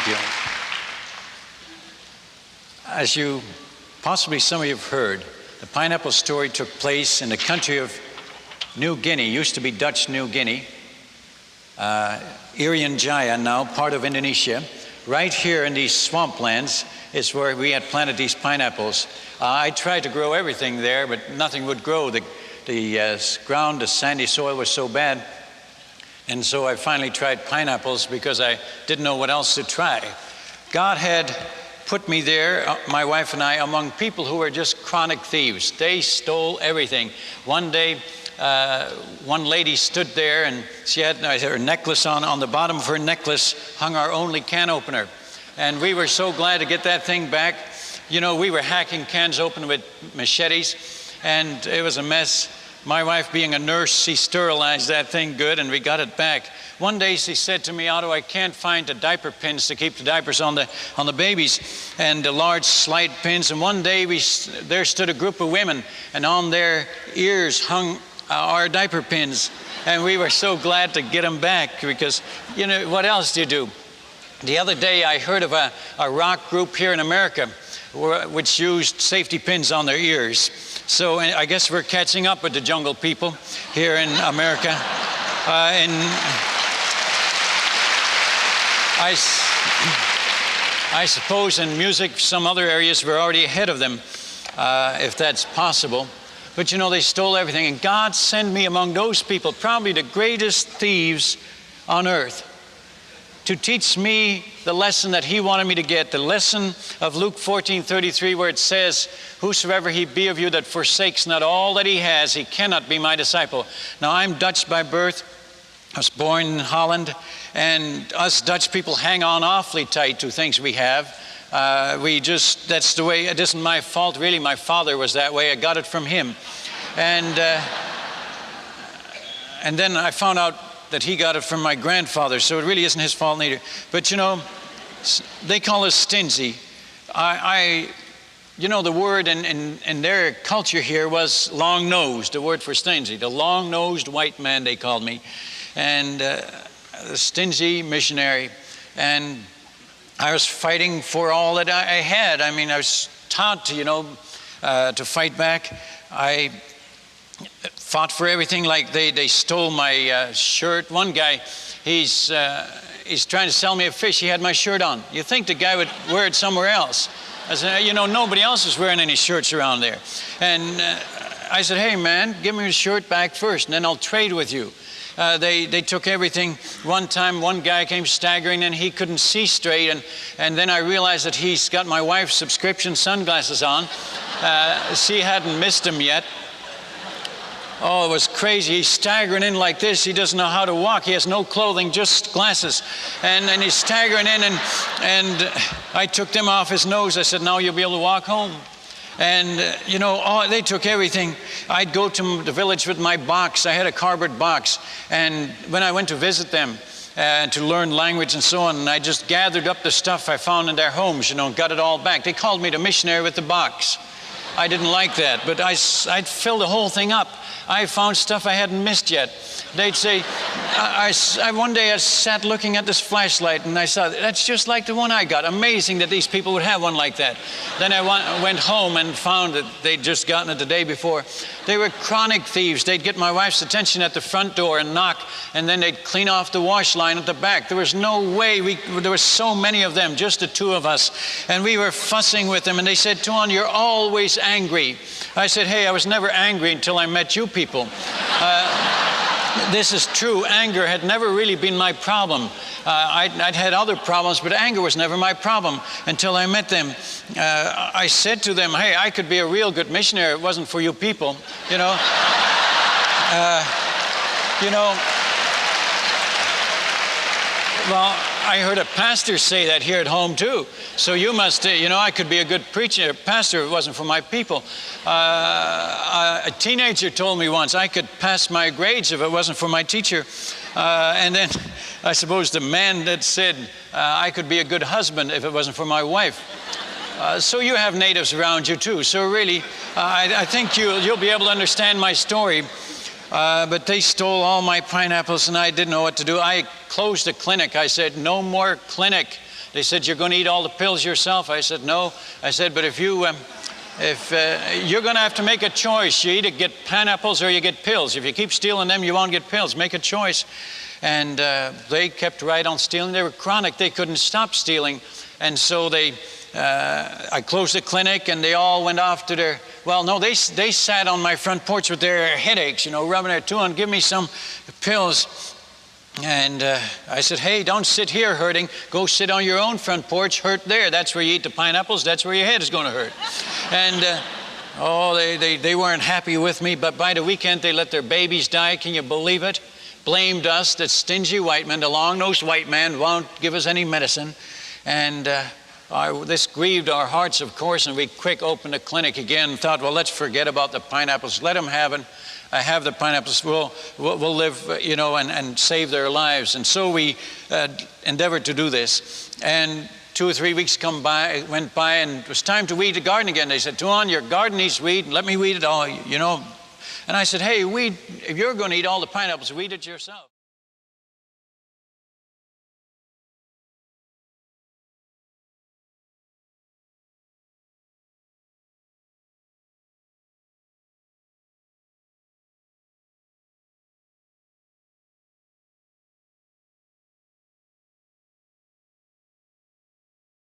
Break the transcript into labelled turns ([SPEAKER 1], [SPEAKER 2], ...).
[SPEAKER 1] Thank you. As you possibly some of you have heard, the pineapple story took place in the country of New Guinea, used to be Dutch New Guinea, Irian Jaya, now part of Indonesia. Right here in these swamplands is where we had planted these pineapples. I tried to grow everything there, but nothing would grow. The ground, the sandy soil was so bad. And so I finally tried pineapples because I didn't know what else to try. God had put me there, my wife and I, among people who were just chronic thieves. They stole everything. One day, one lady stood there and she had her necklace on the bottom of her necklace hung our only can opener. And we were so glad to get that thing back. You know, we were hacking cans open with machetes and it was a mess. My wife, being a nurse, she sterilized that thing good and we got it back. One day she said to me, Otto, I can't find the diaper pins to keep the diapers on the babies and the large slide pins. And one day there stood a group of women and on their ears hung our diaper pins. And we were so glad to get them back because, you know, what else do you do? The other day I heard of a rock group here in America which used safety pins on their ears. So I guess we're catching up with the jungle people here in America. And I suppose in music, some other areas, we're already ahead of them, if that's possible. But you know, they stole everything. And God sent me among those people, probably the greatest thieves on earth, to teach me the lesson that he wanted me to get, the lesson of Luke 14:33, where it says, whosoever he be of you that forsakes not all that he has, he cannot be my disciple. Now, I'm Dutch by birth. I was born in Holland, and us Dutch people hang on awfully tight to things we have. That's the way. It isn't my fault, really. My father was that way. I got it from him. And then I found out that he got it from my grandfather, so it really isn't his fault neither. But you know, they call us stingy. You know, the word in their culture here was long-nosed, the word for stingy. The long-nosed white man, they called me. And the stingy missionary. And I was fighting for all that I had. I mean, I was taught to, to fight back. I fought for everything. Like they stole my shirt. One guy, he's trying to sell me a fish. He had my shirt on. You think the guy would wear it somewhere else? I said, nobody else is wearing any shirts around there. And I said, hey man, give me your shirt back first, and then I'll trade with you. They took everything. One time, one guy came staggering in. He couldn't see straight, and then I realized that he's got my wife's subscription sunglasses on. She hadn't missed him yet. Oh, it was crazy. He's staggering in like this. He doesn't know how to walk. He has no clothing, just glasses. And he's staggering in, and I took them off his nose. I said, now you'll be able to walk home. And, they took everything. I'd go to the village with my box. I had a cardboard box. And when I went to visit them to learn language and so on, and I just gathered up the stuff I found in their homes, got it all back. They called me the missionary with the box. I didn't like that, but I'd fill the whole thing up. I found stuff I hadn't missed yet. They'd say, one day I sat looking at this flashlight and I saw, that's just like the one I got. Amazing that these people would have one like that. Then I went home and found that they'd just gotten it the day before. They were chronic thieves. They'd get my wife's attention at the front door and knock, and then they'd clean off the wash line at the back. There was no way, there were so many of them, just the two of us. And we were fussing with them, and they said, Tuan, you're always angry. I said, hey, I was never angry until I met you people. This is true. Anger had never really been my problem. I'd had other problems, but anger was never my problem until I met them. I said to them, hey, I could be a real good missionary if it wasn't for you people, Well, I heard a pastor say that here at home too. So you must, I could be a good pastor if it wasn't for my people. A teenager told me once I could pass my grades if it wasn't for my teacher. And then I suppose the man that said I could be a good husband if it wasn't for my wife. So you have natives around you too. So really, I think you'll be able to understand my story. But they stole all my pineapples and I didn't know what to do. I closed the clinic. I said, no more clinic. They said, you're going to eat all the pills yourself? I said, no. I said, but if you're going to have to make a choice. You either get pineapples or you get pills. If you keep stealing them, you won't get pills. Make a choice. And they kept right on stealing. They were chronic. They couldn't stop stealing. And so I closed the clinic, and they all went off to their, well, no, they sat on my front porch with their headaches, rubbing their toe on, give me some pills. And I said, hey, don't sit here hurting. Go sit on your own front porch, hurt there. That's where you eat the pineapples. That's where your head is going to hurt. And they weren't happy with me. But by the weekend, they let their babies die. Can you believe it? Blamed us, that stingy white man, the long-nosed white man, won't give us any medicine. And this grieved our hearts, of course, and we quick opened the clinic again and thought, well, let's forget about the pineapples. Let them have it. I have the pineapples. We'll live, and save their lives. And so we endeavored to do this. And 2 or 3 weeks went by, and it was time to weed the garden again. They said, Tuan, your garden needs weed. Let me weed it all, And I said, hey, if you're going to eat all the pineapples, weed it yourself.